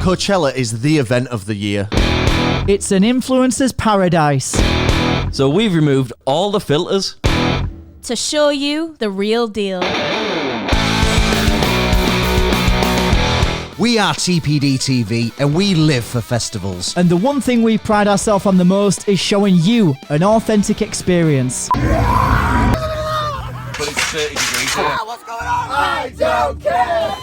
Coachella is the event of the year. It's an influencer's paradise. So we've removed all the filters to show you the real deal. We are TPD TV and we live for festivals. And the one thing we pride ourselves on the most is showing you an authentic experience. But it's 30 degrees here. What's going on? I don't care!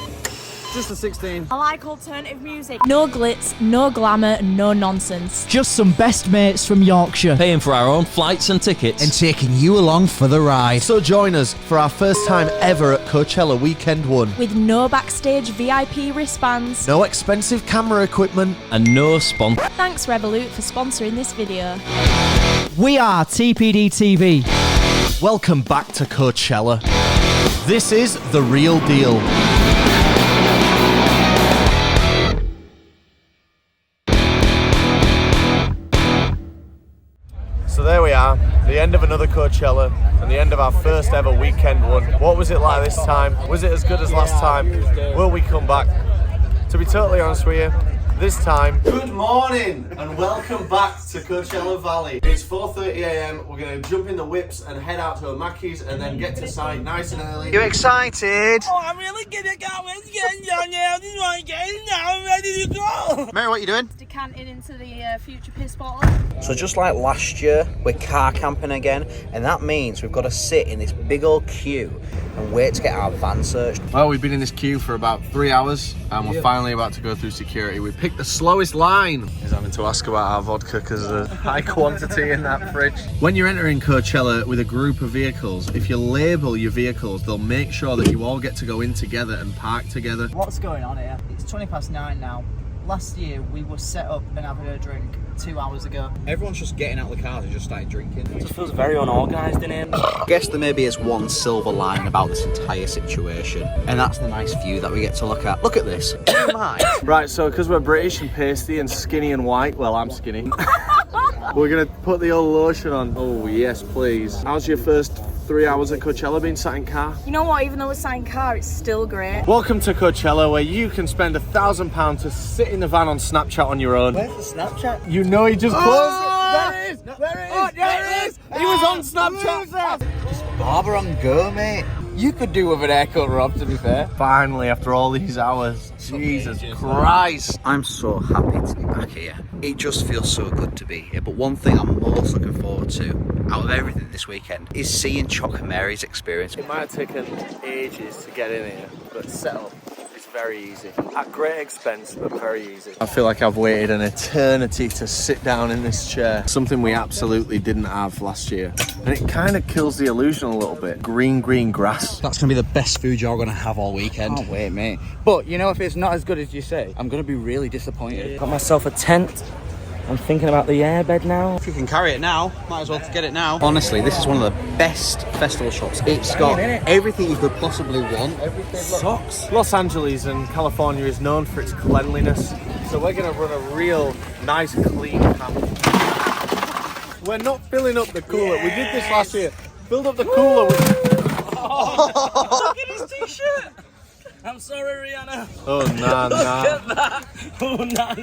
Just a 16. I like alternative music. No glitz, no glamour, no nonsense. Just some best mates from Yorkshire. Paying for our own flights and tickets. And taking you along for the ride. So join us for our first time ever at Coachella Weekend 1. With no backstage VIP wristbands. No expensive camera equipment. And no sponsor. Thanks Revolut for sponsoring this video. We are TPD TV. Welcome back to Coachella. This is the real deal. So there we are, the end of another Coachella and the end of our first ever weekend one. What was it like this time? Was it as good as last time? Will we come back? To be totally honest with you, this time, good morning and welcome back to Coachella Valley. It's 4:30 AM, we're going to jump in the whips and head out to a Mackey's and then get to site nice and early. You excited? Oh, I'm really gonna go. Let's get down now. This one getting now. I'm ready to go. Mary, what are you doing? Decanting into the future piss bottle. So just like last year, we're car camping again, and that means we've got to sit in this big old queue and wait to get our van searched. Well, we've been in this queue for about 3 hours and we're finally about to go through security. We picked the slowest line. He's having to ask about our vodka because there's a high quantity in that fridge. When you're entering Coachella with a group of vehicles, if you label your vehicles, they'll make sure that you all get to go in together and park together. What's going on here? It's 9:20 now. Last year we were set up and having a drink 2 hours ago. Everyone's just getting out of the cars and just started drinking. It just feels very unorganised in here. I guess there maybe is one silver line about this entire situation, and that's the nice view that we get to look at. Look at this. Oh my. Right, so because we're British and pasty and skinny and white, well, I'm skinny. We're gonna put the old lotion on. Oh yes, please. How's your first 3 hours at Coachella being sat in car? You know what, even though it's sat in car, it's still great. Welcome to Coachella, where you can spend £1,000 to sit in the van on Snapchat on your own. Where's the Snapchat? You know he just closed it. There it is! There it is! Oh, there it is! He was on Snapchat. Just barber on go, mate. You could do with an haircut, Rob, to be fair. Finally, after all these hours, Jesus Christ. I'm so happy to be back here. It just feels so good to be here. But one thing I'm most looking forward to, out of everything this weekend, is seeing Choc and Mary's experience. It might have taken ages to get in here, but settle. It's very easy. At great expense, but very easy. I feel like I've waited an eternity to sit down in this chair. Something we absolutely didn't have last year. And it kind of kills the illusion a little bit. Green grass. That's going to be the best food you're going to have all weekend. Can't wait, mate. But, you know, if it's not as good as you say, I'm going to be really disappointed. Got myself a tent. I'm thinking about the airbed now. If you can carry it now, might as well get it now. Honestly, this is one of the best festival shops. It's got everything you could possibly want. Socks. Los Angeles and California is known for its cleanliness. So we're going to run a real nice clean camp. We're not filling up the cooler. Yes. We did this last year. Filled up the cooler with... Look at his t-shirt. I'm sorry, Rihanna. Oh, nah. Look at that. Oh, nah.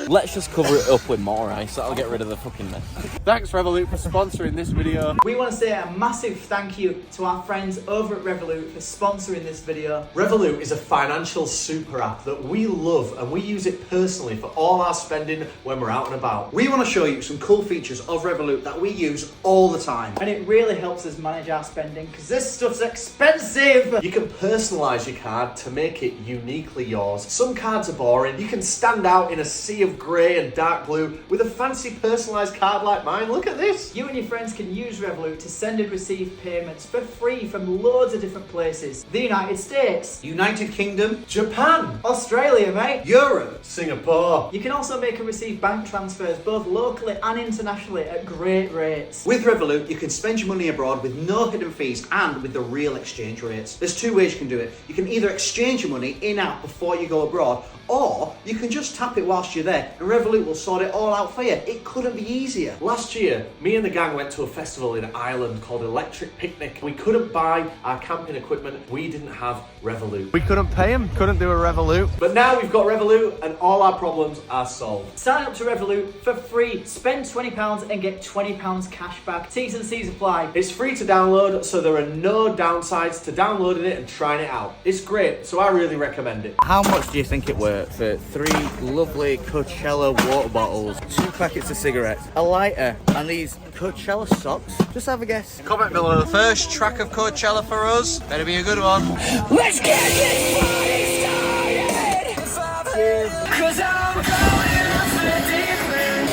Let's just cover it up with more ice. That'll get rid of the fucking mess. Thanks, Revolut, for sponsoring this video. We want to say a massive thank you to our friends over at Revolut for sponsoring this video. Revolut is a financial super app that we love and we use it personally for all our spending when we're out and about. We want to show you some cool features of Revolut that we use all the time. And it really helps us manage our spending because this stuff's expensive. You can personalise your card to make it uniquely yours. Some cards are boring. You can stand out in a sea of grey and dark blue with a fancy personalised card like mine. Look at this. You and your friends can use Revolut to send and receive payments for free from loads of different places. The United States, United Kingdom, Japan, Australia, mate, Europe, Singapore. You can also make and receive bank transfers both locally and internationally at great rates. With Revolut, you can spend your money abroad with no hidden fees and with the real exchange rates. There's two ways you can do it. You can either exchange your money in-app before you go abroad, or you can just tap it whilst you're there there, and Revolut will sort it all out for you. It couldn't be easier. Last year, me and the gang went to a festival in Ireland called Electric Picnic. We couldn't buy our camping equipment. We didn't have Revolut. We couldn't pay him, couldn't do a Revolut. But now we've got Revolut and all our problems are solved. Sign up to Revolut for free. Spend £20 and get £20 cash back. T's and C's apply. It's free to download, so there are no downsides to downloading it and trying it out. It's great, so I really recommend it. How much do you think it worth for 3 lovely Coachella water bottles, 2 packets of cigarettes, a lighter, and these Coachella socks? Just have a guess. Comment below. The first track of Coachella for us. Better be a good one. Let's get this party started. Cause I'm going up for different.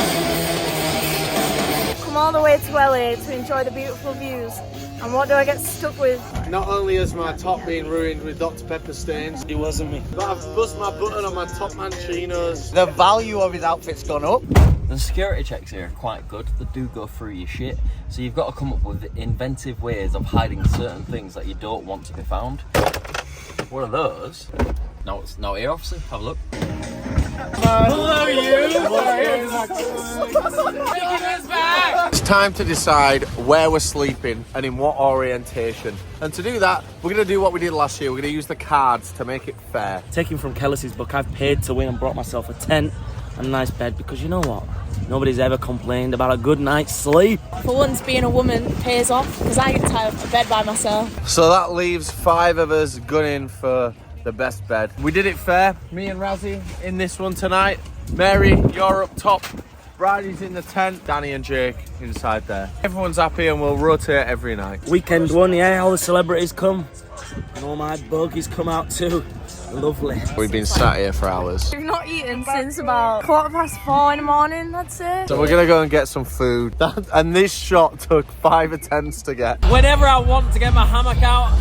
Come all the way to LA to enjoy the beautiful views. And what do I get stuck with? Not only has my top been ruined with Dr. Pepper stains, It wasn't me. but I've bust my button on my top man chinos. The value of his outfit's gone up. The security checks here are quite good. They do go through your shit. So you've got to come up with inventive ways of hiding certain things that you don't want to be found. One of those. Now it's now here, officer. Have a look. Hello, you. It's time to decide where we're sleeping and in what orientation. And to do that, we're going to do what we did last year. We're going to use the cards to make it fair. Taking from Kellis's book, I've paid to win and brought myself a tent and a nice bed because you know what? Nobody's ever complained about a good night's sleep. For once, being a woman pays off because I get tired of bed by myself. So that leaves 5 of us gunning for the best bed. We did it fair. Me and Razzie in this one tonight. Mary, you're up top. Bridie's in the tent. Danny and Jake inside there. Everyone's happy and we'll rotate every night. Weekend one, yeah, all the celebrities come. And all my bogies come out too. Lovely. We've been sat here for hours. We've not eaten since about 4:15 in the morning, I'd say. So we're gonna go and get some food. And this shot took 5 attempts to get. Whenever I want to get my hammock out,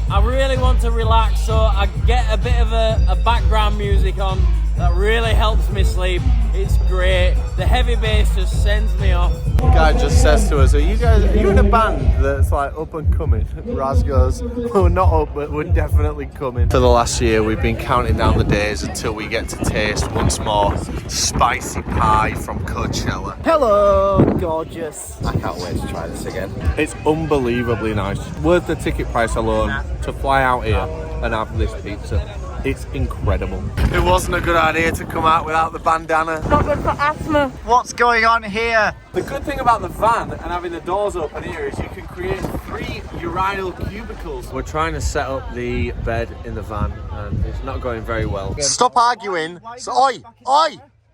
I really want to relax, so I get a bit of a background music on that really helps me sleep. It's great. The heavy bass just sends me off. The guy just says to us, are you in a band that's like up and coming? Raz goes, we're not up, but we're definitely coming. For the last year, we've been counting down the days until we get to taste once more spicy pie from Coachella. Hello, gorgeous. I can't wait to try this again. It's unbelievably nice. Worth the ticket price alone to fly out here and have this pizza. It's incredible. It wasn't a good idea to come out without the bandana. Not good for asthma. What's going on here? The good thing about the van and having the doors open here is you can create 3 urinal cubicles. We're trying to set up the bed in the van and it's not going very well. Stop arguing. Oi!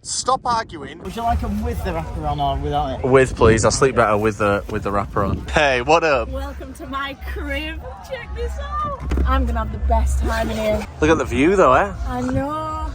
Stop arguing. Would you like them with the wrapper on or without it? With, please. I sleep better with the wrapper on. Hey, what up? Welcome to my crib. Check this out. I'm gonna have the best time in here. Look at the view though, eh? I know.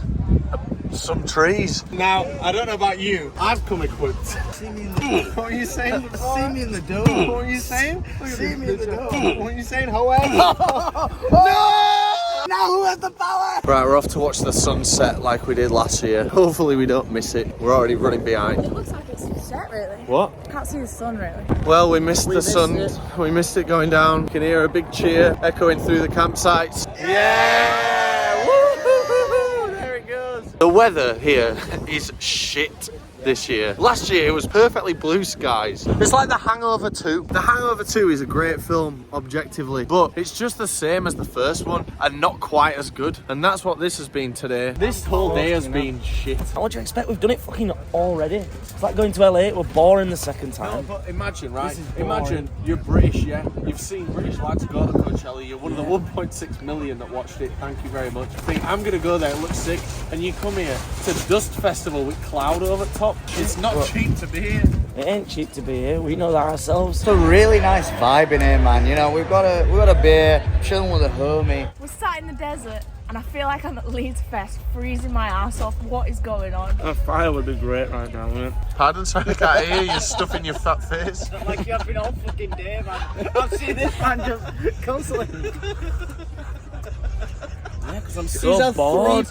Some trees. Now, I don't know about you. I've come equipped. See me in the door. What are you saying? See me in the door. What are you saying? See me in the door. What are you saying? However. No! Now who has the power? Right, we're off to watch the sunset like we did last year. Hopefully we don't miss it. We're already running behind. It looks like it's set, really. What? Can't see the sun, really. Well, we missed the sun. We missed it going down. You can hear a big cheer echoing through the campsites. Yeah! Woo-hoo-hoo-hoo! There it goes. The weather here is shit this year. Last year it was perfectly blue skies. It's like The Hangover 2. The Hangover 2 is a great film objectively, but it's just the same as the first one and not quite as good. And that's what this has been today. This whole day has been shit. What do you expect? We've done it fucking already. It's like going to LA, we're boring the second time. No, but imagine, right? Imagine you're British, yeah? You've seen British lads go to Coachella. You're one of the 1.6 million that watched it. Thank you very much. Think, I'm going to go there, it looks sick. And you come here to Dust Festival with cloud over top. It's not cheap to be here. It ain't cheap to be here, we know that ourselves. It's a really nice vibe in here, man. You know, we've got a beer, chilling with a homie. We're sat in the desert and I feel like I'm at Leeds Fest, freezing my ass off. What is going on? A fire would be great right now, wouldn't it? Pardon, sorry, I can't hear you stuffing your fat face. Like you have been all fucking day, man. I've seen this man just constantly. Yeah, because I'm so bored.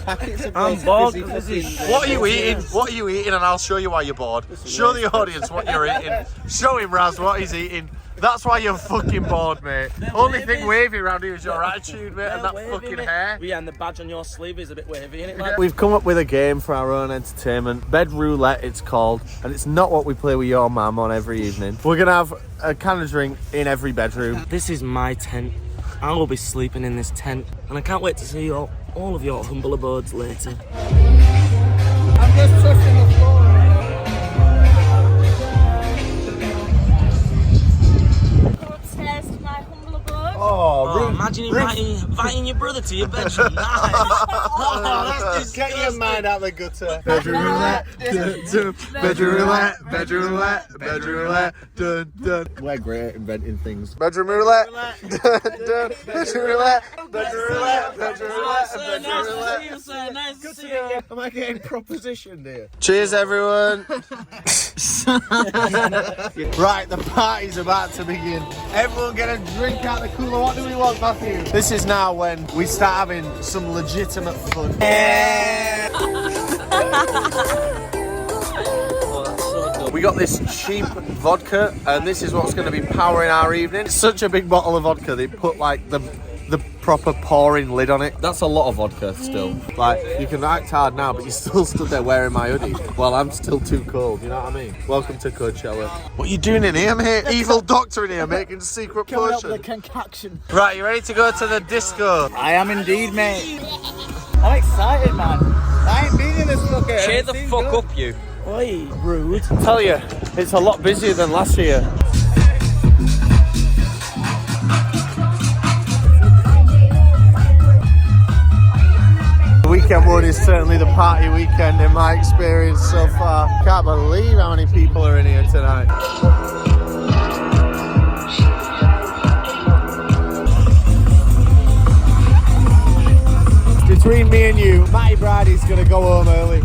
I'm bored because this is... What are you eating? What are you eating? And I'll show you why you're bored. Show the audience what you're eating. Show him, Raz, what he's eating. That's why you're fucking bored, mate. Only thing wavy around here is your attitude, mate, and that fucking hair. Yeah, and the badge on your sleeve is a bit wavy, isn't it? Like? We've come up with a game for our own entertainment. Bed roulette, it's called, and it's not what we play with your mum on every evening. We're gonna have a can of drink in every bedroom. This is my tent. I will be sleeping in this tent, and I can't wait to see all of your humble abodes later. I'm just touching the floor. Go upstairs to my humble abode. Oh, imagine inviting your brother to your bedroom. Nice. That's get your mind out the gutter. Bedroom roulette, bedroom roulette, bedroom roulette, bedroom roulette, dun dun. We're great at inventing things. Bedroom roulette, dun dun. Bedroom roulette, bedroom roulette, bedroom roulette, bedroom roulette. Nice to see you. Am I getting propositioned here? Cheers, everyone. Right, the party's about to begin. Everyone get a drink out the cooler. What do we want, Matthew? This is now when we start having some legitimate fun. We got this cheap vodka, and this is what's going to be powering our evening. It's such a big bottle of vodka, they put like the proper pouring lid on it. That's a lot of vodka still. Like, you can act hard now, but you still stood there wearing my hoodie while I'm still too cold, you know what I mean? Welcome to Coachella. What are you doing in here, mate? Evil doctor in here making secret potion. Concoction. Right, you ready to go to the disco? I am indeed, mate. I'm excited, man. I ain't been in this fucker. Cheer the fuck up, you. Oi, rude. I tell you, it's a lot busier than last year. Weekend one is certainly the party weekend in my experience so far. Can't believe how many people are in here tonight. Between me and you, Matty Brady's gonna go home early.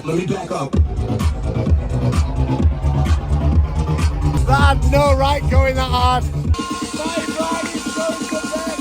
Let me back up. That had no right going that hard. Matty Brady's going to bed.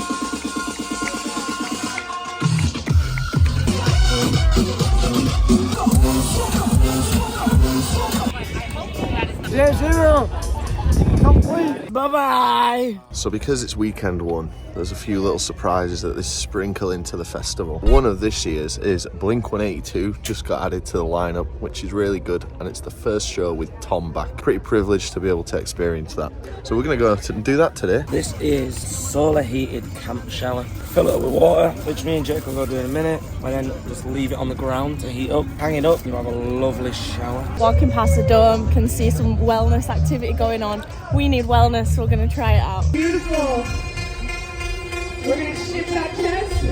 Complete. Bye-bye. So because it's weekend one, there's a few little surprises that they sprinkle into the festival. One of this year's is Blink-182 just got added to the lineup, which is really good, and it's the first show with Tom back. Pretty privileged to be able to experience that. So we're gonna go out and do that today. This is solar heated camp shower. Fill it up with water, which me and Jake will go do in a minute, and then just leave it on the ground to heat up. Hang it up, you have a lovely shower. Walking past the dome, can see some wellness activity going on. We need wellness, so we're going to try it out. Beautiful. We're gonna shift that chest.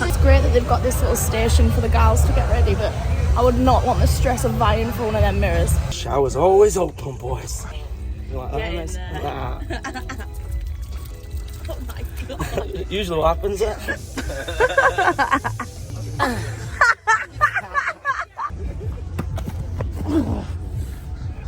It's great that they've got this little station for the girls to get ready, but I would not want the stress of vying for one of them mirrors. Shower's always open, boys. You like that? Get in Nice? there. Nah. Oh my god. Usually what happens there.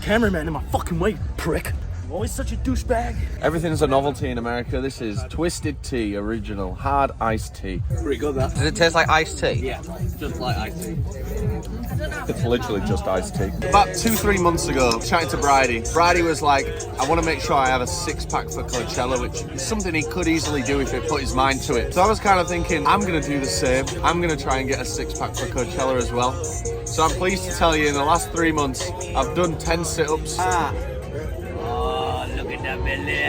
Cameraman in my fucking way, prick. I'm always such a douchebag. Everything's a novelty in America. This is Twisted Tea Original Hard Iced Tea. Pretty good, that. Does it taste like iced tea? Yeah, just like iced tea. It's literally just iced tea. About 2-3 months ago, chatting to Bridie. Bridie was like, I want to make sure I have a 6-pack for Coachella, which is something he could easily do if he put his mind to it. So I was kind of thinking, I'm going to do the same. I'm going to try and get a 6-pack for Coachella as well. So I'm pleased to tell you, in the last 3 months, I've done 10 sit-ups. Oh, look at that belly.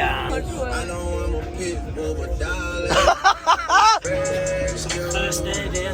First day, dear.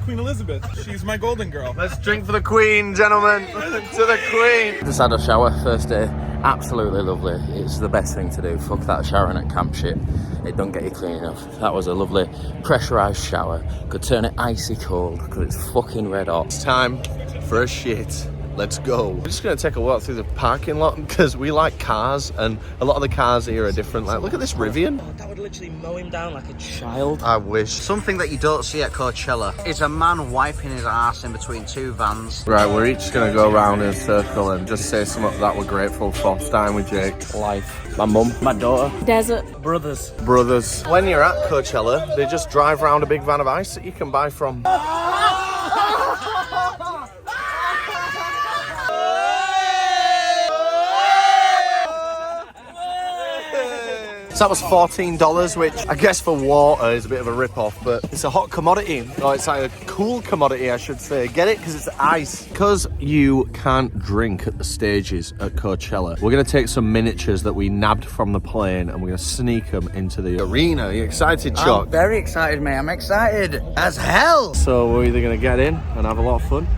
Queen Elizabeth, she's my golden girl. Let's drink for the Queen, gentlemen. To the Queen. Just had a shower first day, absolutely lovely. It's the best thing to do. Fuck that showering at camp shit. It don't get you clean enough. That was a lovely pressurised shower. Could turn it icy cold because it's fucking red hot. It's time for a shit let's go. We're just gonna take a walk through the parking lot because we like cars, and a lot of the cars here are different. Like, look at this Rivian. Oh, that would literally mow him down like a child. I wish. Something that you don't see at Coachella is a man wiping his ass in between two vans. Right, we're each gonna go around in a circle and just say something that we're grateful for. Starting with Jake. Life. My mum. My daughter. Desert. Brothers. Brothers. When you're at Coachella, they just drive around a big van of ice that you can buy from. So that was $14, which I guess for water is a bit of a rip-off, but it's a hot commodity. Or it's like a cool commodity, I should say. Get it? Because it's ice. Because you can't drink at the stages at Coachella, we're going to take some miniatures that we nabbed from the plane and we're going to sneak them into the arena. Are you excited, Chuck? I'm very excited, mate. I'm excited as hell. So we're either going to get in and have a lot of fun,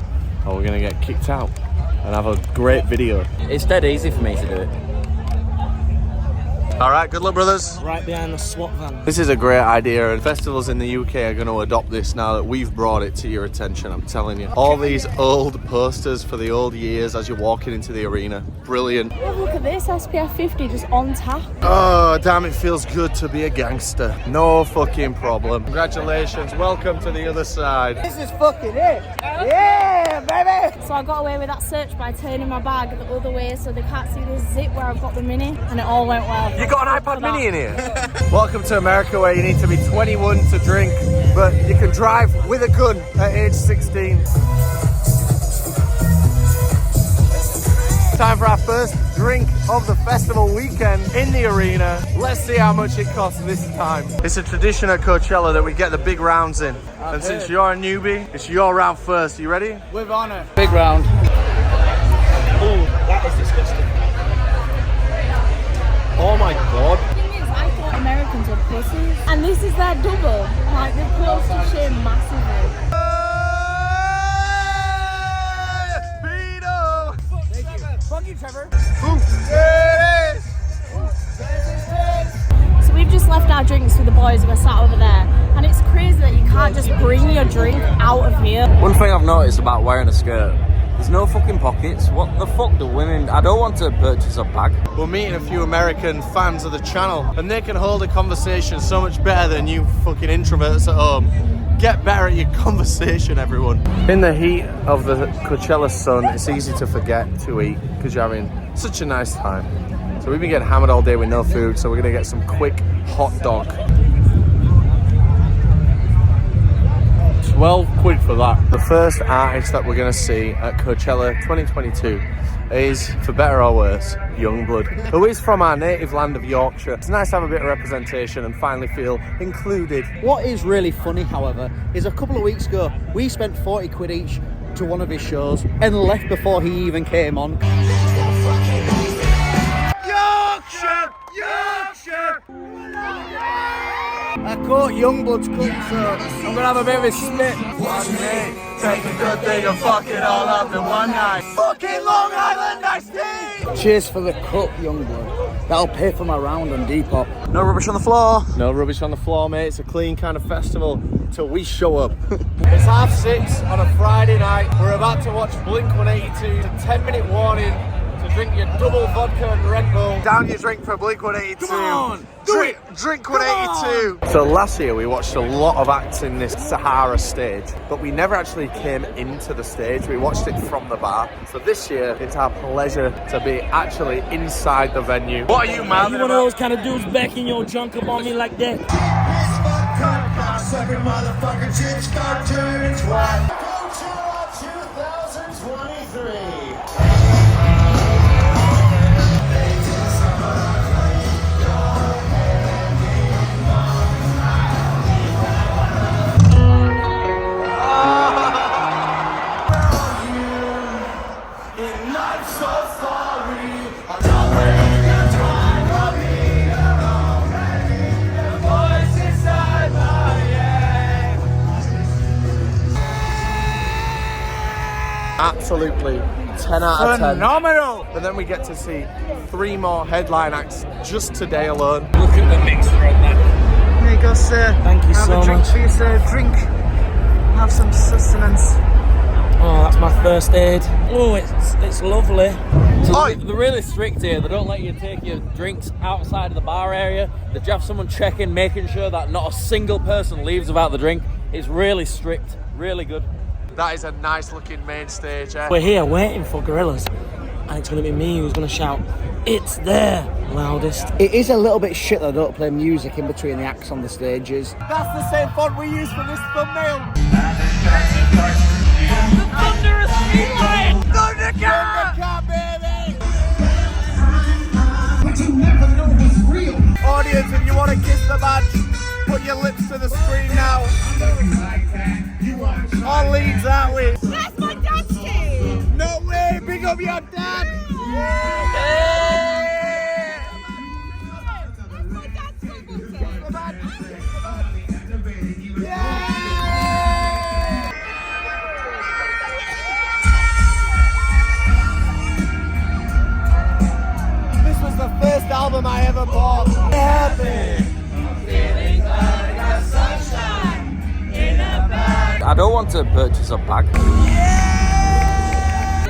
or we're going to get kicked out and have a great video. It's dead easy for me to do it. All right, good luck, brothers. Right behind the SWAT van. This is a great idea, and festivals in the UK are going to adopt this now that we've brought it to your attention, I'm telling you. All these old posters for the old years as you're walking into the arena. Brilliant. Oh, look at this, SPF 50 just on tap. Oh, damn, it feels good to be a gangster. No fucking problem. Congratulations, welcome to the other side. This is fucking it. Yeah, baby. So I got away with that search by turning my bag the other way so they can't see the zip where I've got the mini, and it all went well. You got an iPad mini in here? Welcome to America, where you need to be 21 to drink, but you can drive with a gun at age 16. Time for our first drink of the festival weekend in the arena. Let's see how much it costs this time. It's a tradition at Coachella that we get the big rounds in. And since you're a newbie, it's your round first. You ready? With honor. Big round. Oh, that is disgusting. Oh my God. The thing is, I thought Americans were pussies, and this is their double. Like, they've closed the shame massively. Fuck you, Trevor. So we've just left our drinks with the boys who are sat over there, and it's crazy that you can't just bring your drink out of here. One thing I've noticed about wearing a skirt, there's no fucking pockets. What the fuck do women... I don't want to purchase a bag. We're meeting a few American fans of the channel, and they can hold a conversation so much better than you fucking introverts at home. Get better at your conversation, everyone. In the heat of the Coachella sun, it's easy to forget to eat because you're having such a nice time. So we've been getting hammered all day with no food, so we're gonna get some quick hot dog. 12 quid for that. The first artist that we're gonna see at Coachella 2022 is, for better or worse, Youngblood, who is from our native land of Yorkshire. It's nice to have a bit of representation and finally feel included. What is really funny, however, is a couple of weeks ago, we spent 40 quid each to one of his shows and left before he even came on. Yorkshire! Yorkshire! I caught Youngblood's cut, so I'm gonna have a bit of a spit. Take a good thing and fuck it all up in one night. Fucking Long Island iced tea! Cheers for the cut, Youngblood. That'll pay for my round on Depop. No rubbish on the floor. No rubbish on the floor, mate. It's a clean kind of festival until we show up. It's 6:30 on a Friday night. We're about to watch Blink-182. It's a 10-minute warning to drink your double vodka and Red Bull. Down your drink for Blink-182. Come on! Drink 182. So last year we watched a lot of acts in this Sahara stage, but we never actually came into the stage. We watched it from the bar. So this year it's our pleasure to be actually inside the venue. What are you, man? You one of those kind of dudes backing your junk up on me like that? Sucker motherfucker, chips cartoons, what? Coachella 2023. Absolutely 10 out of 10. Phenomenal! And then we get to see 3 more headline acts just today alone. Look at the mixer on that. Here you go, sir. Thank you have so a drink much. for you, sir. Drink. Have some sustenance. Oh, that's my first aid. Oh, it's lovely. So they're really strict here. They don't let you take your drinks outside of the bar area. They have someone checking, making sure that not a single person leaves without the drink. It's really strict, really good. That is a nice looking main stage, eh? We're here waiting for Gorillaz, and it's going to be me who's going to shout, "It's there!" loudest. It is a little bit shit that I don't play music in between the acts on the stages. That's the same font we use for this thumbnail. The thunderous feeling! Thundercat, baby! Audience, if you want to kiss the badge, put your lips to the screen now. All leads, aren't we? That's my dad's kid! No way! Big up your dad! This was the first album I ever bought. Happy. I don't want to purchase a bag.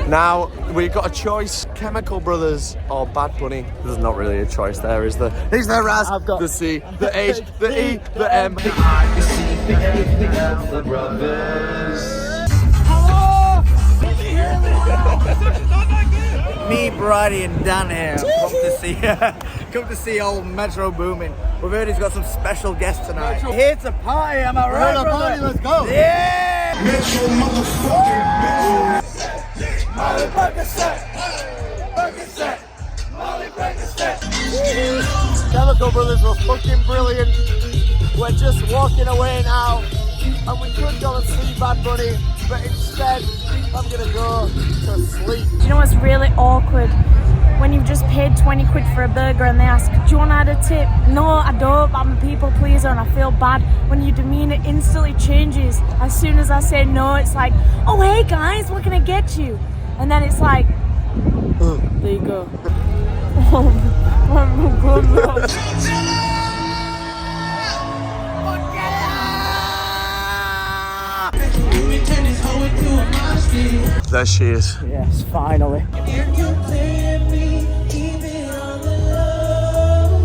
Now, we've got a choice, Chemical Brothers or Bad Bunny. There's not really a choice there, is there? Is there, Raz? I've got the C, the H, the E, the M. Me, Brady and Dan here. Come to see old Metro BOOMIN. We've heard he's got some special guests tonight. Here to party, am I right, brother? Party, let's go. Yeah! Metro motherfucking Molly Percocet. Chemical Brothers were fucking brilliant. We're just walking away now, and we could go and see Bad Bunny, but instead, I'm gonna go to sleep. Do you know what's really awkward? When you've just paid 20 quid for a burger and they ask, do you want to add a tip? No, I don't, but I'm a people pleaser and I feel bad. When your demeanour instantly changes, as soon as I say no, it's like, oh hey guys, what can I get you? And then it's like, there you go. There she is. Yes, finally.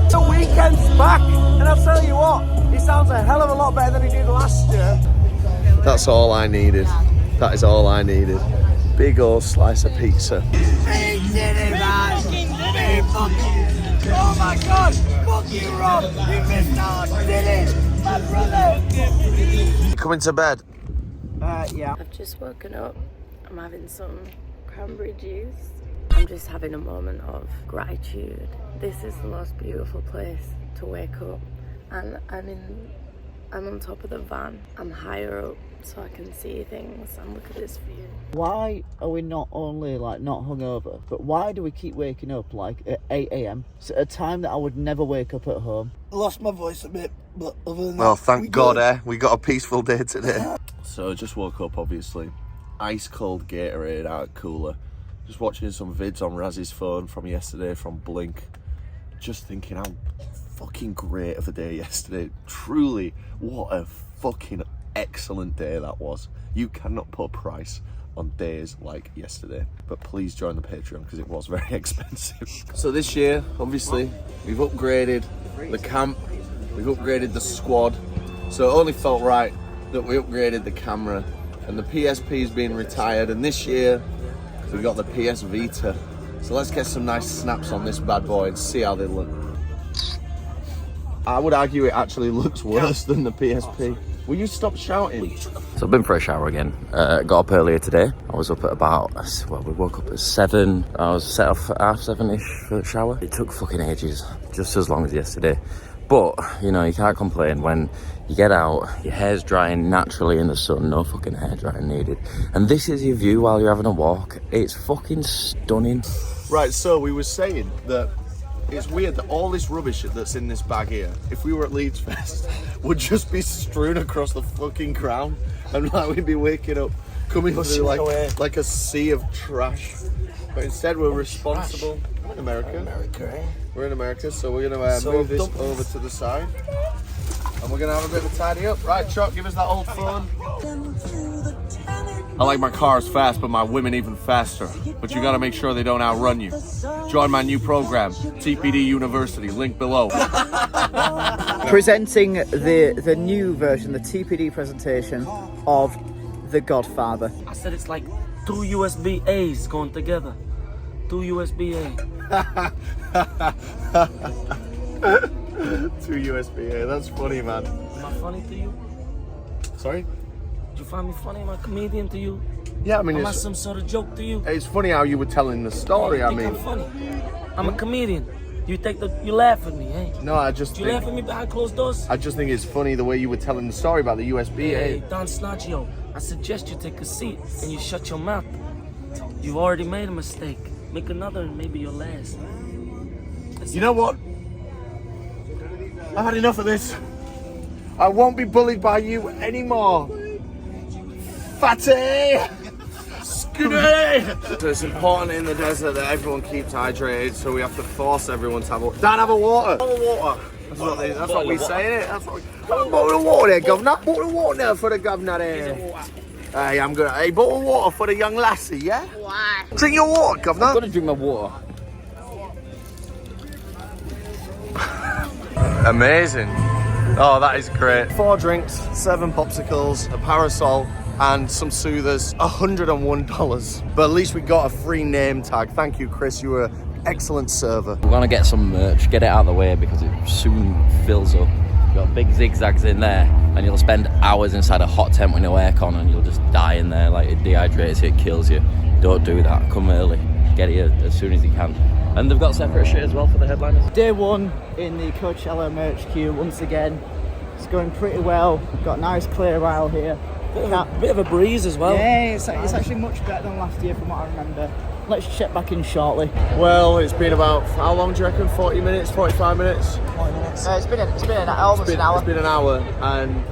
The Weekend's back, and I'll tell you what, he sounds a hell of a lot better than he did last year. That's all I needed. That is all I needed. Big old slice of pizza. Big Diddy, man! Big fucking... Oh my god! Fuck you, Rob! You missed out! Diddy! My brother! Coming to bed? Yeah. I've just woken up. I'm having some cranberry juice. I'm just having a moment of gratitude. This is the most beautiful place to wake up. And I'm on top of the van. I'm higher up so I can see things and look at this view. Why are we not only like not hungover, but why do we keep waking up like at 8 AM? It's at a time that I would never wake up at home. I lost my voice a bit, but other than that, Well, thank God, we got a peaceful day today. So just woke up, obviously. Ice cold Gatorade out of cooler. Just watching some vids on Raz's phone from yesterday from Blink. Just thinking how fucking great of a day yesterday. Truly, what a fucking excellent day that was. You cannot put a price on days like yesterday. But please join the Patreon because it was very expensive. So this year, obviously, we've upgraded the camp. We've upgraded the squad. So it only felt right that we upgraded the camera. And the PSP's been retired. And this year, we got the PS Vita. So let's get some nice snaps on this bad boy and see how they look. I would argue it actually looks worse than the PSP. Will you stop shouting? So I've been for a shower again. Got up earlier today. I was up at about, well, we woke up at 7. I was set off at 7:30ish for the shower. It took fucking ages, just as long as yesterday. But, you know, you can't complain when you get out, your hair's drying naturally in the sun, no fucking hair drying needed. And this is your view while you're having a walk. It's fucking stunning. Right, so we were saying that it's weird that all this rubbish that's in this bag here, if we were at Leeds Fest, would just be strewn across the fucking ground, and like we'd be waking up, coming through like a sea of trash. But instead we're responsible. We're in America. We're in America, so we're gonna move this over to the side, and we're gonna have a bit of a tidy up. Right, Chuck, give us that old phone. I like my cars fast, but my women even faster. But you gotta make sure they don't outrun you. Join my new program, TPD University, link below. Presenting the new version, the TPD presentation of The Godfather. I said it's like 2 USB A's going together. 2 USB A. 2 USB-A, that's funny, man. Am I funny to you? Sorry? Do you find me funny? Am I a comedian to you? Yeah, I mean, Am I some sort of joke to you? it's funny how you were telling the story, I You think mean. I'm funny? I'm a comedian. You laugh at me, eh? No, I just Do you think... laugh at me behind closed doors? I just think it's funny the way you were telling the story about the USB-A. Hey, Don Snaccio, I suggest you take a seat and you shut your mouth. You've already made a mistake. Make another and maybe your last. You know what? I've had enough of this. I won't be bullied by you anymore. Fatty! Skinny! So it's important in the desert that everyone keeps hydrated, so we have to force everyone to have a... Dan, have a water! Have a water! That's what we say, innit? That's what we... Have a bottle of water there, governor. Bottle of water there for the governor there. Hey, I'm gonna... Hey, bottle of water for the young lassie, yeah? Why? Drink your water, governor. I'm gonna drink my water. Amazing. Oh, that is great. 4 drinks, 7 popsicles, a parasol, and some soothers. $101. But at least we got a free name tag. Thank you, Chris. You were an excellent server. We're gonna get some merch, get it out of the way because it soon fills up. Got big zigzags in there, and you'll spend hours inside a hot tent with no aircon, and you'll just die in there. Like, it dehydrates you, it kills you. Don't do that. Come early. Get here as soon as you can. And they've got separate shit as well for the headliners. Day 1 in the Coachella merch queue once again. It's going pretty well. Got a nice clear aisle here. Bit of a breeze as well. Yeah, it's actually much better than last year from what I remember. Let's check back in shortly. Well, it's been about, how long do you reckon? 40 minutes, 45 minutes? 40 minutes. It's been almost an hour. It's been an hour, and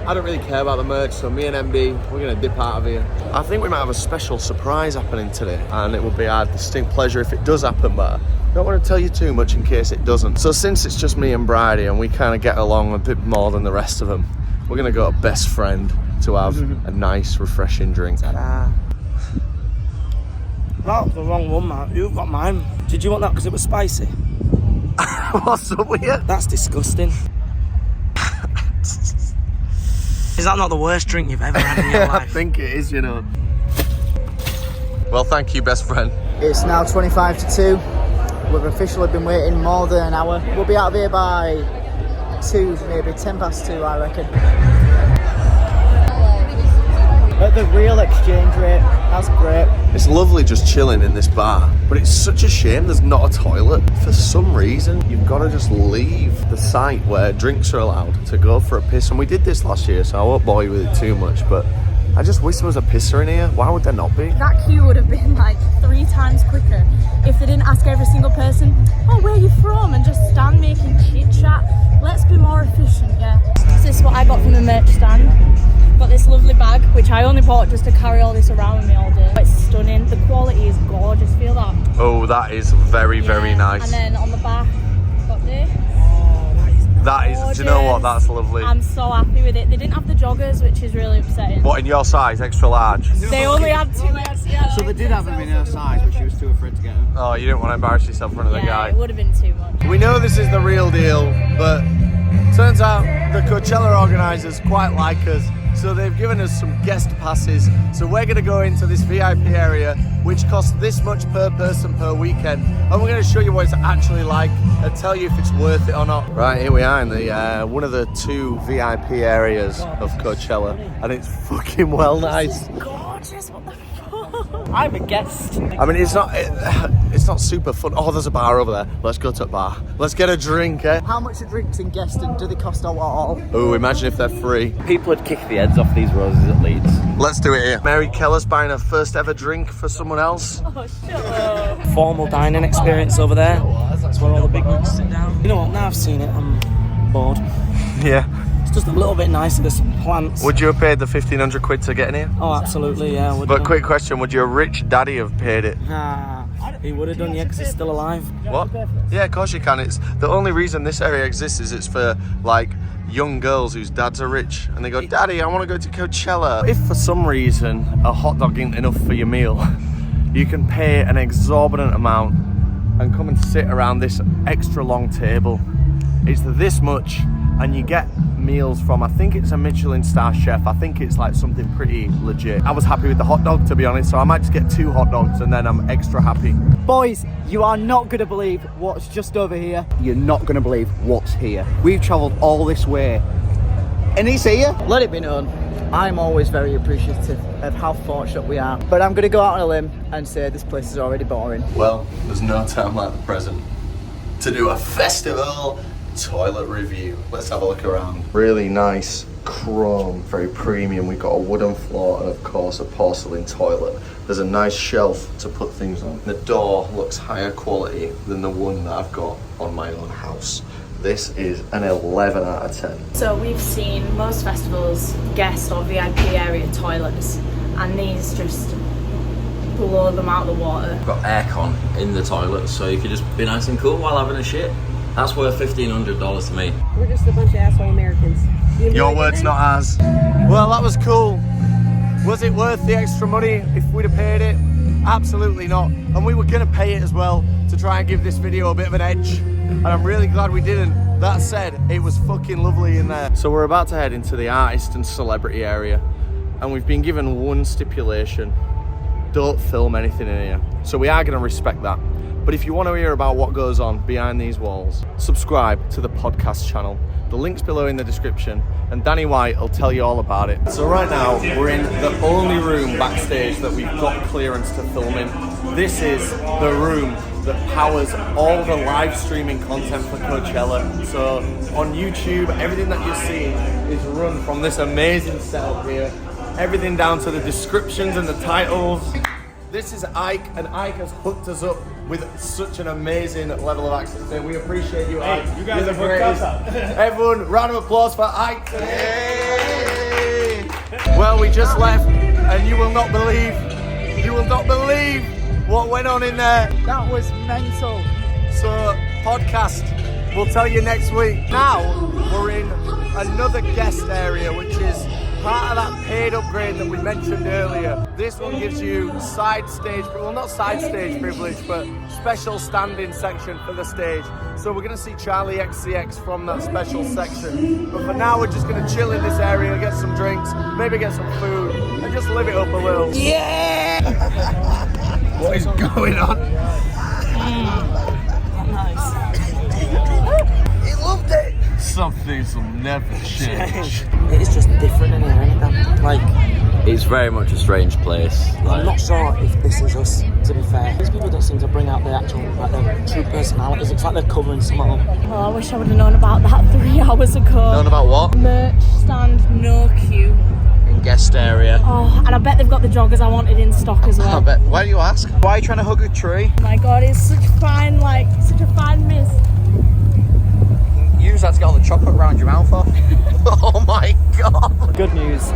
I don't really care about the merch, so me and MB, we're gonna dip out of here. I think we might have a special surprise happening today, and it will be our distinct pleasure if it does happen, but I don't want to tell you too much in case it doesn't. So since it's just me and Bridie, and we kind of get along a bit more than the rest of them, we're gonna go to Best Friend to have a nice, refreshing drink. That was the wrong one, man. You've got mine. Did you want that because it was spicy? What's up with you? That's disgusting. Is that not the worst drink you've ever had in your life? I think it is, you know. Well, thank you, Best Friend. It's now 25 to 2. We've officially been waiting more than an hour. We'll be out of here by 2, maybe 10 past 2, I reckon. At the real exchange rate, that's great. It's lovely just chilling in this bar, but it's such a shame there's not a toilet. For some reason, you've got to just leave the site where drinks are allowed to go for a piss. And we did this last year, so I won't bore you with it too much, but I just wish there was a pisser in here. Why would there not be? That queue would have been like 3 times quicker if they didn't ask every single person, oh, where are you from? And just stand making chit chat. Let's be more efficient, yeah. So this is what I got from the merch stand. Got this lovely bag, which I only bought just to carry all this around with me all day. It's stunning. The quality is gorgeous. Feel that? Oh, that is very, very nice. And then on the back, got this. That is, do you know what? That's lovely. I'm so happy with it. They didn't have the joggers, which is really upsetting. What, in your size, extra large? They only had 2X. Yeah, So they did have them in her size, but she was too afraid to get them. Oh, you didn't want to embarrass yourself in front of the guy. It would have been too much. We know this is the real deal, but turns out the Coachella organisers quite like us. So they've given us some guest passes. So we're going to go into this VIP area, which costs this much per person per weekend. And we're going to show you what it's actually like and tell you if it's worth it or not. Right, here we are in the one of the 2 VIP areas of Coachella. And it's fucking well nice. Gorgeous, what the fuck? I'm a guest. I mean, it's not super fun. Oh, there's a bar over there. Let's go to a bar. Let's get a drink, eh? How much are drinks in Gueston? Do they cost a lot? Oh, imagine if they're free. People would kick the heads off these roses at Leeds. Let's do it here. Mary Keller's buying her first ever drink for someone else. Oh, shut up. Formal dining experience over there. That's where all the big ones sit down. You know what? Now I've seen it, I'm bored. Yeah. It's just a little bit nicer. There's some plants. Would you have paid the 1,500 quid to get in here? Oh, absolutely, yeah. I would But have quick question, would your rich daddy have paid it? done. He would have done, yeah, because he's still alive. What? Yeah, of course you can. It's the only reason this area exists is it's for like young girls whose dads are rich and they go, Daddy, I want to go to Coachella. If for some reason a hot dog isn't enough for your meal, you can pay an exorbitant amount and come and sit around this extra long table. It's this much and you get meals from, I think it's a Michelin star chef. I think it's like something pretty legit. I was happy with the hot dog, to be honest, so I might just get 2 hot dogs and then I'm extra happy. Boys, you are not going to believe what's just over here. You're not going to believe what's here. We've travelled all this way and he's here. Let it be known, I'm always very appreciative of how fortunate we are. But I'm going to go out on a limb and say this place is already boring. Well, there's no time like the present to do a festival toilet review. Let's have a look around. Really nice chrome, very premium. We've got a wooden floor and of course a porcelain toilet. There's a nice shelf to put things on. The door looks higher quality than the one that I've got on my own house. This is an 11 out of 10. So we've seen most festivals guest or VIP area toilets, and these just blow them out of the water. Got aircon in the toilet, so you can just be nice and cool while having a shit. That's worth $1,500 to me. We're just a bunch of asshole Americans. Your words, not ours. Well, that was cool. Was it worth the extra money if we'd have paid it? Absolutely not. And we were gonna pay it as well to try and give this video a bit of an edge. And I'm really glad we didn't. That said, it was fucking lovely in there. So we're about to head into the artist and celebrity area. And we've been given one stipulation. Don't film anything in here. So we are gonna respect that. But if you want to hear about what goes on behind these walls, subscribe to the podcast channel. The link's below in the description, and Danny White will tell you all about it. So right now, we're in the only room backstage that we've got clearance to film in. This is the room that powers all the live streaming content for Coachella. So on YouTube, everything that you're seeing is run from this amazing setup here. Everything down to the descriptions and the titles. This is Ike, and Ike has hooked us up with such an amazing level of access. So we appreciate you, Ike. You guys You're are the greatest. Everyone, round of applause for Ike. Yay! Well, we just left, and you will not believe what went on in there. That was mental. So, podcast, we'll tell you next week. Now, we're in another guest area, which is part of that paid upgrade that we mentioned earlier. This one gives you side stage, well, not side stage privilege, but special standing section for the stage. So we're gonna see CHARLI XCX from that special section. But for now, we're just gonna chill in this area, get some drinks, maybe get some food, and just live it up a little. Yeah! What is going on? Nice. He loved it! Some things will never change. It is just different in here, isn't it? Like, It's very much a strange place. I'm not sure if this is us, to be fair. These people don't seem to bring out their actual, like, their true personalities. It's like they're covering some of them. Oh, I wish I would have known about that 3 hours ago. Known about what? Merch stand, no queue. In guest area. Oh, and I bet they've got the joggers I wanted in stock as well. I bet. Why do you ask? Why are you trying to hug a tree? Oh my god, it's such fine, like, such a fine mist. Use that to get all the chocolate around your mouth off. Oh my god! Good news.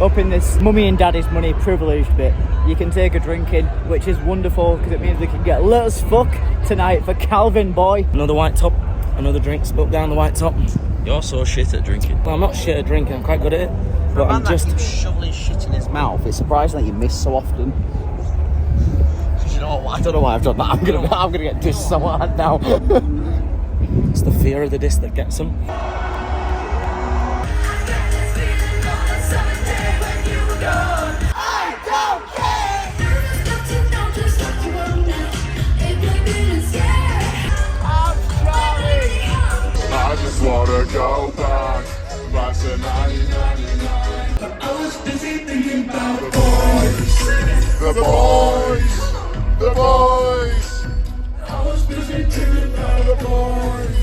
Up in this mummy and daddy's money privileged bit, you can take a drink in, which is wonderful because it means we can get lit as fuck tonight for Calvin boy. Another white top, another drink spoke down the white top. You're so shit at drinking. Well, I'm not shit at drinking, I'm quite good at it. But I'm just shoveling shit in his mouth. It's surprising that you miss so often. You know what? I don't know why I've done that. I'm gonna get dissed so hard now. it's the fear of the diss that gets them. I just wanna go back to 1999. I was busy thinking about the boys. I was busy thinking about the boys.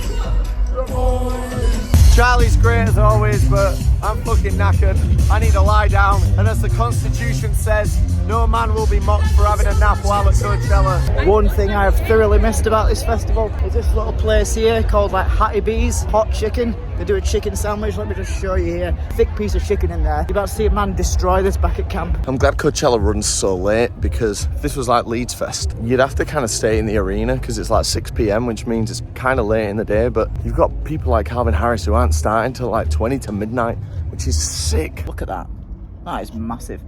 Charlie's great as always, but I'm fucking knackered. I need to lie down, and as the Constitution says, No man will be mocked for having a nap while at Coachella. One thing I have thoroughly missed about this festival is this little place here called like Hattie B's Hot Chicken. They do a chicken sandwich. Let me just show you here. Thick piece of chicken in there. You're about to see a man destroy this back at camp. I'm glad Coachella runs so late, because if this was like Leeds Fest, you'd have to kind of stay in the arena because it's like 6 p.m, which means it's kind of late in the day. But you've got people like Calvin Harris who aren't starting till like 20 to midnight, which is sick. Look at that. That is massive.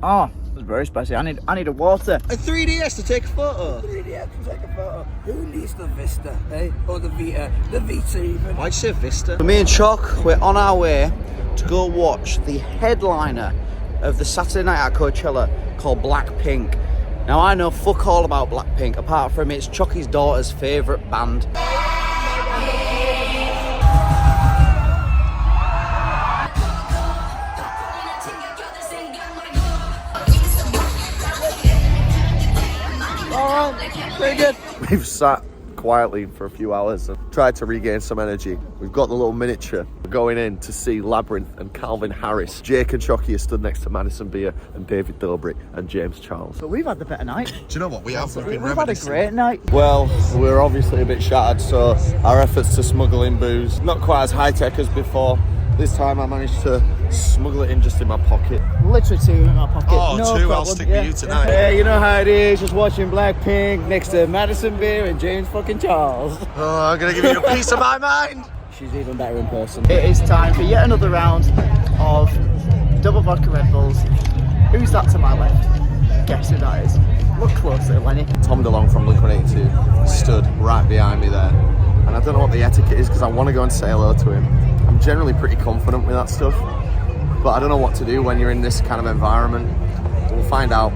Oh, that's very spicy. I need a water. A 3DS to take a photo. 3DS to take a photo. Who needs the Vista, eh? Or the Vita? The Vita even. Why'd you say Vista? For me and Choc, we're on our way to go watch the headliner of the Saturday night at Coachella called BLACKPINK. Now I know fuck all about BLACKPINK, apart from it's Chucky's daughter's favourite band. Very good. We've sat quietly for a few hours and tried to regain some energy. We've got the little miniature. We're going in to see Labyrinth and Calvin Harris. Jake and Chucky are stood next to Madison Beer and David Dobrik and James Charles. But we've had the better night. Do you know what? We have. We've had a great night. Well, we're obviously a bit shattered, so our efforts to smuggle in booze, not quite as high-tech as before. This time I managed to smuggle it in just in my pocket. Literally 2 in my pocket. Oh, no 2, problem. I'll stick with you tonight. Yeah, you know how it is, just watching BLACKPINK next to Madison Beer and James fucking Charles. Oh, I'm going to give you a piece of my mind. She's even better in person. It is time for yet another round of double vodka Red Bulls. Who's that to my left? Guess who that is? Look closer, Lenny. Tom DeLonge from Blink-182 stood right behind me there. And I don't know what the etiquette is because I want to go and say hello to him. I'm generally pretty confident with that stuff, but I don't know what to do when you're in this kind of environment. We'll find out.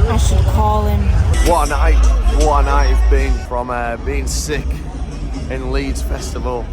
I should call him. What a night it's been from being sick in Leeds Festival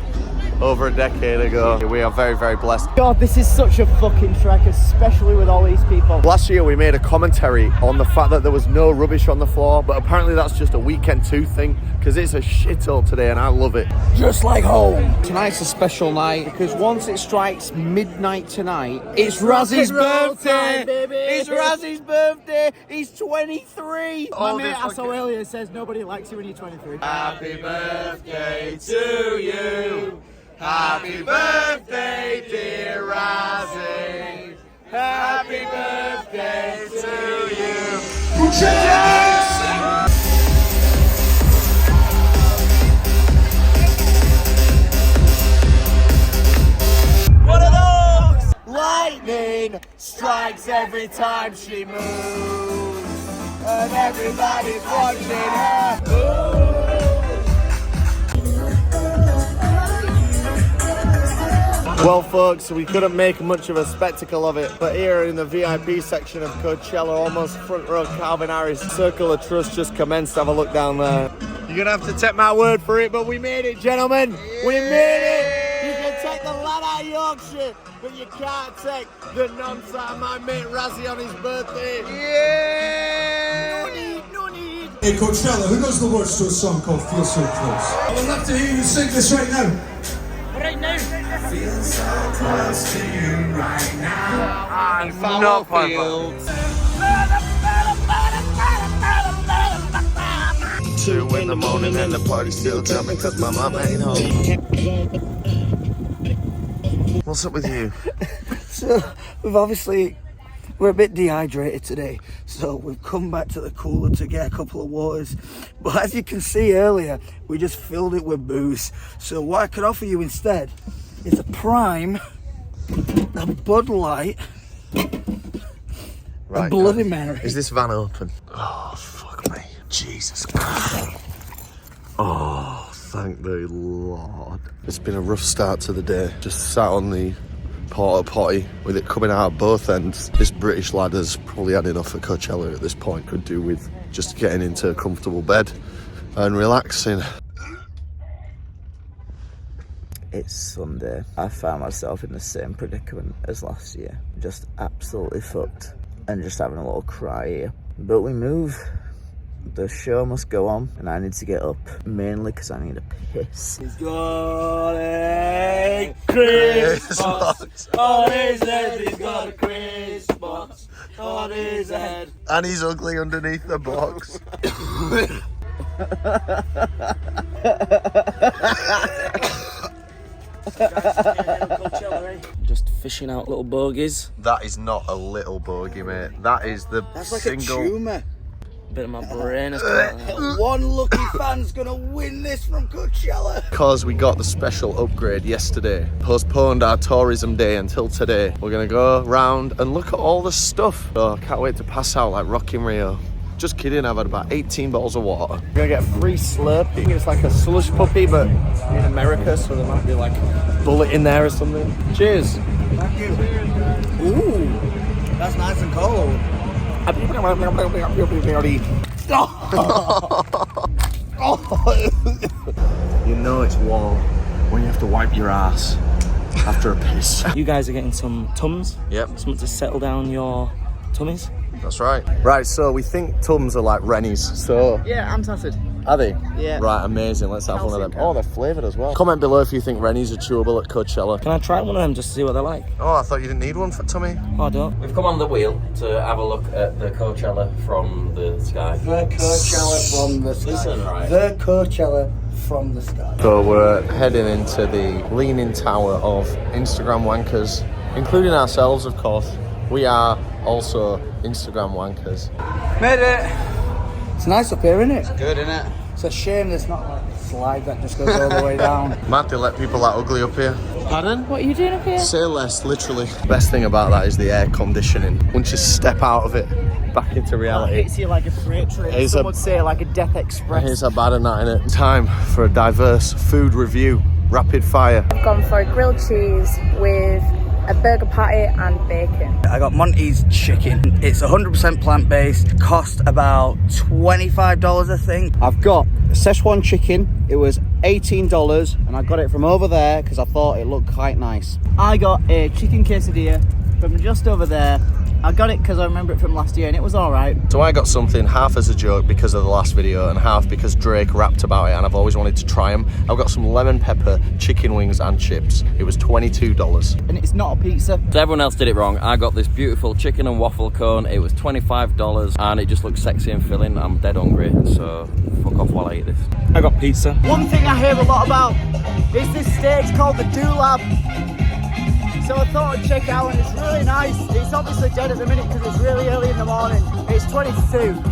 over a decade ago. We are very, very blessed. God, this is such a fucking trek, especially with all these people. Last year we made a commentary on the fact that there was no rubbish on the floor, but apparently that's just a Weekend 2 thing, because it's a shithole today and I love it. Just like home. Tonight's a special night because once it strikes midnight tonight, it's Razzy's birthday, baby. It's Razzy's birthday. He's 23. My mate Asso earlier says nobody likes you when you're 23. Happy birthday to you. Happy birthday, dear Razzie. Happy birthday to you. Cheers! One of those! Lightning strikes every time she moves, and everybody's watching her move. Well folks, we couldn't make much of a spectacle of it, but here in the VIP section of Coachella, almost front row, Calvin Harris, Circle of Trust just commenced. Have a look down there. You're gonna have to take my word for it, but we made it, gentlemen. We made it. You can take the lad out of Yorkshire, but you can't take the nonce out of my mate Razzie on his birthday. Yeah! No need. Hey Coachella, who knows the words to a song called Feel So Close? I would love to hear you sing this right now. Right now. Feel so close to you right now. And not fields. 2 in the morning and the party's still jumping cause my mama ain't home. What's up with you? So, we're a bit dehydrated today, so we've come back to the cooler to get a couple of waters. But as you can see earlier, we just filled it with booze. So what I could offer you instead is a Prime, a Bud Light, a Bloody Mary. Is this van open? Oh, fuck me. Jesus Christ. Oh, thank the Lord. It's been a rough start to the day. Just sat on the porta potty with it coming out both ends. This British lad has probably had enough of Coachella at this point. Could do with just getting into a comfortable bed and relaxing. It's Sunday. I found myself in the same predicament as last year. Just absolutely fucked and just having a little cry here. But we move the show must go on, and I need to get up, mainly because I need a piss. He's got a Christmas on his head. He's got a Christmas on his head. And he's ugly underneath the box. Just fishing out little bogies. That is not a little bogey, mate. That is the That's like single... a tumour. Bit of my brain has come out. One lucky fan's gonna win this from Coachella. Because we got the special upgrade yesterday, postponed our tourism day until today. We're gonna go round and look at all the stuff. Oh, I can't wait to pass out like Rock in Rio. Just kidding, I've had about 18 bottles of water. We're gonna get free Slurpee. It's like a slush puppy, but in America, so there might be like a bullet in there or something. Cheers. Thank you. Ooh, that's nice and cold. You know it's warm when you have to wipe your ass after a piss. You guys are getting some Tums. Yep. Something to settle down your tummies. That's right. Right, so we think Tums are like Rennies. So Yeah, antacid. are they? Yeah. Right, amazing. Let's have one of them. Calcium Oh, they're flavoured as well. Comment below if you think Rennies are chewable at Coachella. Can I try one of them just to see what they're like? Oh, I thought you didn't need one for tummy. Oh, I don't. We've come on the wheel to have a look at the Coachella from the sky. The Coachella from the sky. Listen, right. The Coachella from the sky. So we're heading into the Leaning Tower of Instagram wankers, including ourselves, of course. We are also Instagram wankers. Made it. It's nice up here, isn't it? Good, innit? It's a shame there's not like a slide that just goes all the way down. Mad they let people that ugly up here. Pardon? What are you doing up here? Say less, literally. Best thing about that is the air conditioning. Once you step out of it, back into It reality. hits you like a freight train. It's Some a- would say like a Death Express. It's a bad night, innit? Time for a diverse food review. Rapid fire. I've gone for a grilled cheese with a burger patty and bacon. I got Monty's chicken. It's 100% plant-based. Cost about $25, I think. I've got Szechuan chicken. It was $18, and I got it from over there because I thought it looked quite nice. I got a chicken quesadilla from just over there. I got it because I remember it from last year and it was alright. So I got something half as a joke because of the last video and half because Drake rapped about it and I've always wanted to try them. I've got some lemon pepper chicken wings and chips. It was $22. And it's not a pizza. So everyone else did it wrong. I got this beautiful chicken and waffle cone. It was $25 and it just looks sexy and filling. I'm dead hungry, so fuck off while I eat this. I got pizza. One thing I hear a lot about is this stage called the Do Lab. So I thought I'd check it out and it's really nice. It's obviously dead at the minute because it's really early in the morning. It's 22,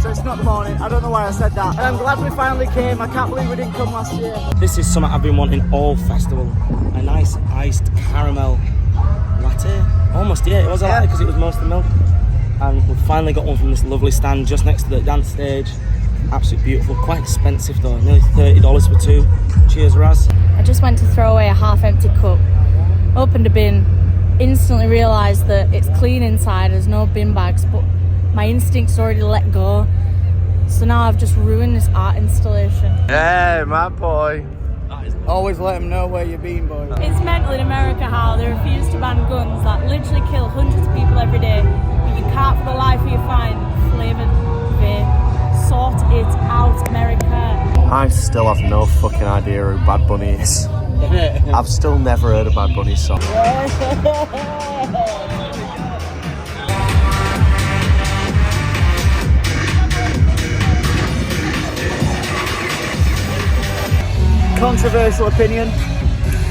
so it's not the morning. I don't know why I said that. And I'm glad we finally came. I can't believe we didn't come last year. This is something I've been wanting all festival. A nice iced caramel latte. Almost, yeah, it was a latte because it was mostly milk. And we've finally got one from this lovely stand just next to the dance stage. Absolutely beautiful, quite expensive though, nearly $30 for two. Cheers, Raz. I just went to throw away a half-empty cup. Opened a bin, instantly realised that it's clean inside, there's no bin bags, but my instincts already let go. So now I've just ruined this art installation. Hey, my boy. Always let them know where you've been, boy. It's mental in America how they refuse to ban guns that literally kill hundreds of people every day, but you can't for the life of you find flavoured vape. Sort it out, America. I still have no fucking idea who Bad Bunny is. I've still never heard a Bad Bunny song. Controversial opinion.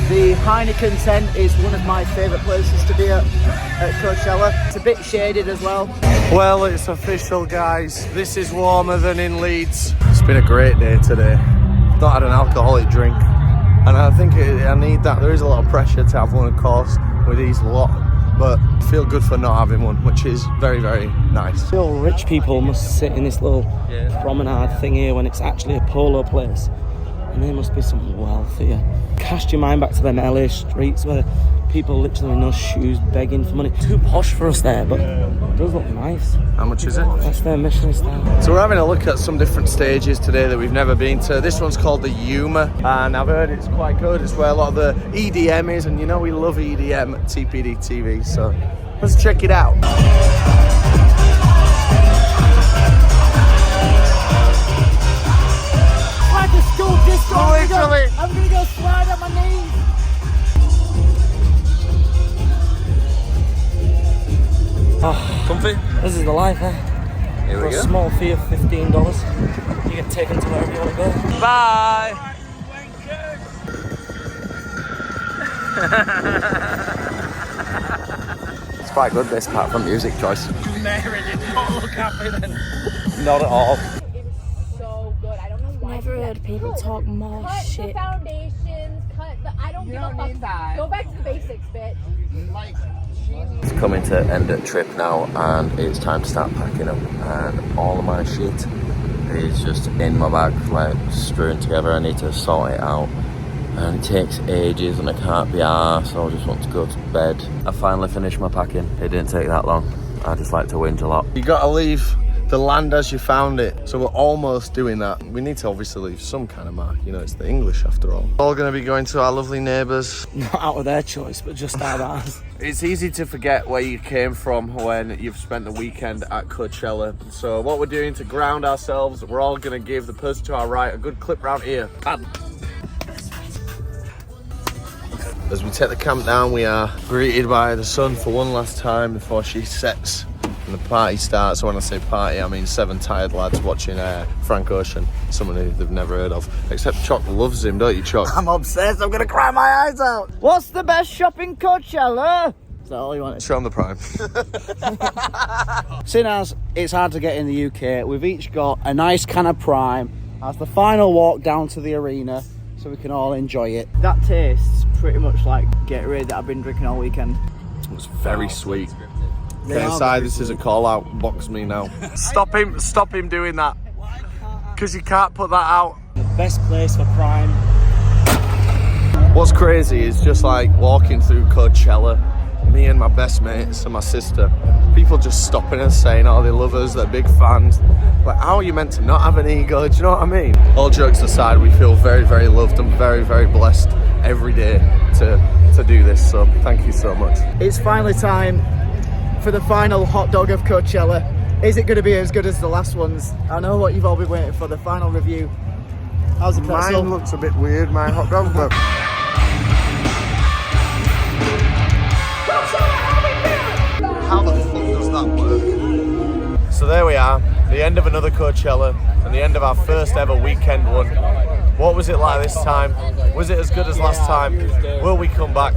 The Heineken tent is one of my favourite places to be at Coachella. It's a bit shaded as well. Well, it's official, guys. This is warmer than in Leeds. It's been a great day today. I've not had an alcoholic drink. And I think I need that. There is a lot of pressure to have one, of course, with these lot. But I feel good for not having one, which is very, very nice. All rich people must sit in this little promenade thing here when it's actually a polo place. And there must be some wealth here. Cast your mind back to them LA streets where people literally with no shoes begging for money. Too posh for us there, but it does look nice. How much is it? That's their Michelin star. So we're having a look at some different stages today that we've never been to. This one's called the Yuma, and I've heard it's quite good. It's where a lot of the EDM is, and you know we love EDM at TPD TV, so let's check it out. Literally. I'm gonna go slide on my knees. Comfy? This is the life, eh? Here For we a go. small fee of $15, you get taken to wherever you want to go. Bye! It's quite good, this, apart from music choice. Mary did not look happy then. Not at all. So good. I don't know why. Never heard people talk more Cut shit. the foundations. Cut the. I don't give a fuck. Go back to the basics, bitch. It's coming to end of trip now, and it's time to start packing up. And all of my shit is just in my bag, like strewn together. I need to sort it out, and it takes ages, and I can't be arsed, so I just want to go to bed. I finally finished my packing. It didn't take that long. I just like to whinge a lot. You gotta leave the land as you found it. So we're almost doing that. We need to obviously leave some kind of mark. You know, it's the English after all. All gonna be going to our lovely neighbours. Not out of their choice, but just out of ours. It's easy to forget where you came from when you've spent the weekend at Coachella. So what we're doing to ground ourselves, we're all gonna give the person to our right a good clip round here. As we take the camp down, we are greeted by the sun for one last time before she sets and the party starts. When I say party, I mean 7 tired lads watching Frank Ocean, someone who they've never heard of. Except Choc loves him, don't you, Choc? I'm obsessed. I'm gonna cry my eyes out. What's the best shop in Coachella? Is that all you wanted? Show him the prime. Seeing as it's hard to get in the UK, we've each got a nice can of Prime as the final walk down to the arena so we can all enjoy it. That tastes pretty much like Gatorade that I've been drinking all weekend. It's very sweet. They Get are inside, very this is a sweet. call out. Box me now. Stop him doing that. Because you can't put that out. The best place for Prime. What's crazy is just like walking through Coachella, me and my best mates and my sister, people just stopping us saying, oh, they love us, they're big fans. Like, how are you meant to not have an ego? Do you know what I mean? All jokes aside, we feel very, very loved and very, very blessed every day to do this. So thank you so much. It's finally time for the final hot dog of Coachella. Is it going to be as good as the last ones? I know what you've all been waiting for, the final review. How's the pretzel? Mine looks a bit weird, my hot dog, but... How the fuck does that work? So there we are, the end of another Coachella and the end of our first ever weekend one. What was it like this time? Was it as good as last time? Will we come back?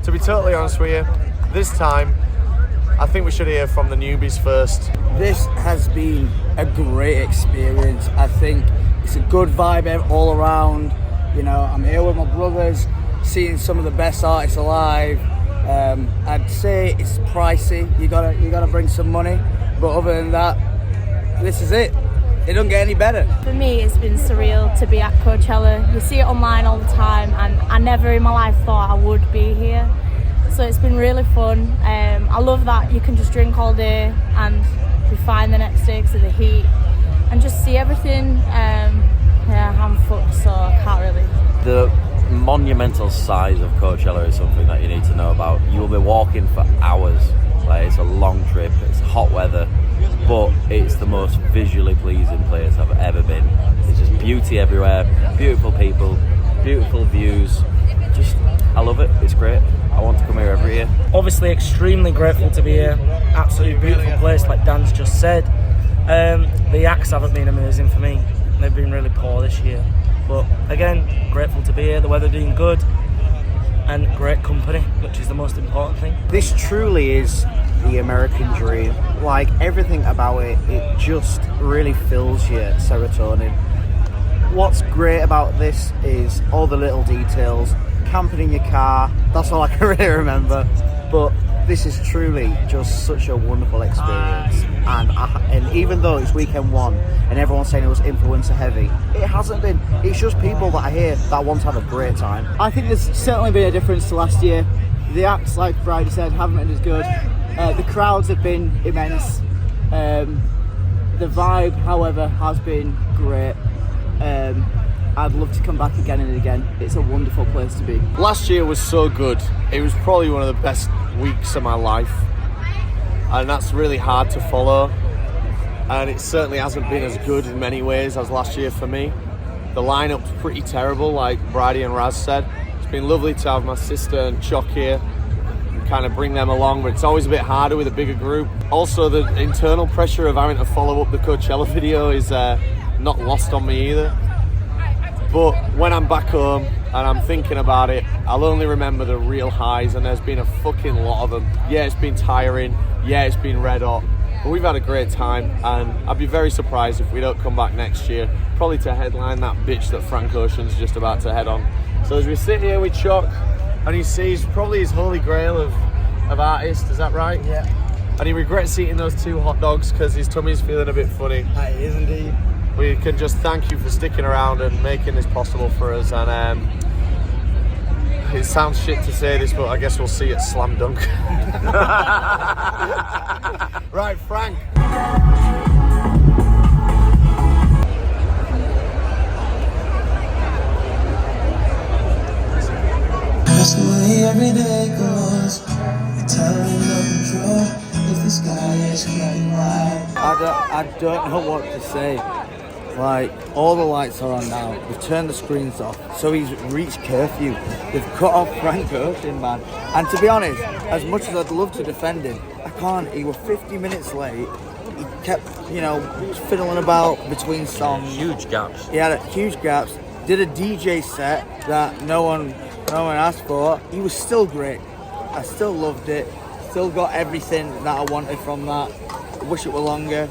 To be totally honest with you, this time I think we should hear from the newbies first. This has been a great experience. I think it's a good vibe all around. You know, I'm here with my brothers, seeing some of the best artists alive. I'd say it's pricey. You gotta bring some money, but other than that, this is it. It doesn't get any better. For me, it's been surreal to be at Coachella. You see it online all the time, and I never in my life thought I would be here. So it's been really fun. I love that you can just drink all day and be fine the next day because of the heat, and just see everything. Yeah, I'm fucked, so I can't really. The monumental size of Coachella is something that you need to know about. You will be walking for hours. Like, it's a long trip, it's hot weather, but it's the most visually pleasing place I've ever been. It's just beauty everywhere, beautiful people, beautiful views. Just, I love it, it's great. I want to come here every year. Obviously extremely grateful to be here. Absolutely beautiful place, like Dan's just said. The acts haven't been amazing for me. They've been really poor this year. But again, grateful to be here. The weather doing good and great company, which is the most important thing. This truly is the American dream. Like, everything about it, it just really fills your serotonin. What's great about this is all the little details. Camping in your car, that's all I can really remember. But this is truly just such a wonderful experience. And even though it's weekend one and everyone's saying it was influencer heavy, it hasn't been. It's just people that are here that want to have a great time. I think there's certainly been a difference to last year. The acts, like Bridie said, haven't been as good. The crowds have been immense. The vibe, however, has been great. I'd love to come back again and again. It's a wonderful place to be. Last year was so good. It was probably one of the best weeks of my life. And that's really hard to follow. And it certainly hasn't been as good in many ways as last year for me. The lineup's pretty terrible, like Bridie and Raz said. It's been lovely to have my sister and Choc here and kind of bring them along, but it's always a bit harder with a bigger group. Also, the internal pressure of having to follow up the Coachella video is not lost on me either. But when I'm back home and I'm thinking about it, I'll only remember the real highs, and there's been a fucking lot of them. Yeah, it's been tiring. Yeah, it's been red hot. But we've had a great time, and I'd be very surprised if we don't come back next year, probably to headline that bitch that Frank Ocean's just about to head on. So as we sit here with Choc, and he sees probably his holy grail of artists, is that right? Yeah. And he regrets eating those 2 hot dogs because his tummy's feeling a bit funny. It is indeed. We can just thank you for sticking around and making this possible for us, and it sounds shit to say this, but I guess we'll see at Slam Dunk. Right, Frank. That's the way every day goes. The time is no control. If the sky is getting wide. I don't know what to say. Like, all the lights are on now. They've turned the screens off. So he's reached curfew. They've cut off Frank Ocean, man. And to be honest, as much as I'd love to defend him, I can't. He was 50 minutes late. He kept, you know, fiddling about between songs. Huge gaps. He had huge gaps. Did a DJ set that no one asked for. He was still great. I still loved it. Still got everything that I wanted from that. I wish it were longer.